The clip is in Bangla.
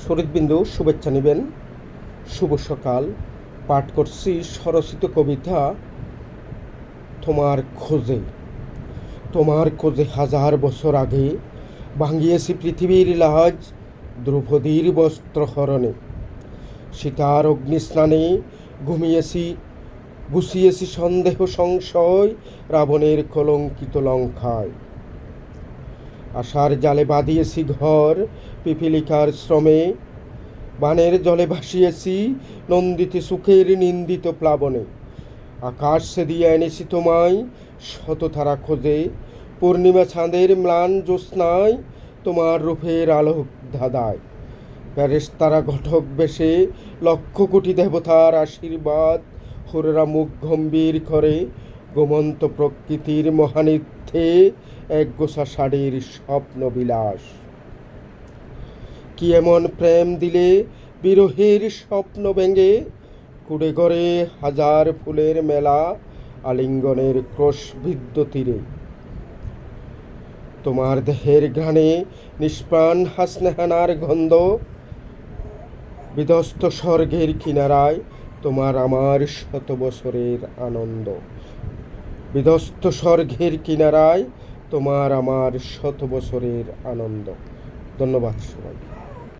শরৎবিন্দু শুভেচ্ছা নেবেন। শুভ সকাল। পাঠ করছি স্বরচিত কবিতা তোমার খোঁজে। তোমার খোঁজে হাজার বছর আগে ভাঙিয়েছি পৃথিবীর লাজ দ্রৌপদীর বস্ত্রহরণে। সীতার অগ্নিস্নানে গুছিয়েছি সন্দেহ সংশয় রাবণের কলঙ্কিত লঙ্কায়। আশার জালে বাঁধিয়েছি ঘর পিপীলিকার শ্রমে, বানের জলে ভাসিয়েছি নন্দিত সুখের নিন্দিত প্লাবনে। আকাশ সে দিয়ে এনেছি তোমায় শততারা খোঁজে, পূর্ণিমা চাঁদের ম্লান জ্যোৎস্নায় তোমার রূপের আলোক ধাঁধায়। ফেরেশতারা ঘটক বেশে লক্ষ কোটি দেবতার আশীর্বাদ, হুররা মুখ গম্ভীর করে গোমন্ত প্রকৃতির মহানিত্যে এক গোছা শাড়ির স্বপ্ন বিলাস। কি এমন প্রেম দিলে বিরহের স্বপ্ন ভেঙে, কুড়ে গড়ে হাজার ফুলের মেলা আলিঙ্গনের ক্রোশবিদ্ধ তীরে। তোমার দেহের ঘ্রাণে নিষ্প্রাণ হাসনেহানার গন্ধ, বিধ্বস্ত স্বর্গের কিনারায় তোমার আমার শত বছরের আনন্দ। বিধ্বস্ত স্বর্গের কিনারায় তোমার আমার শত বছরের আনন্দ। ধন্যবাদ সবাই।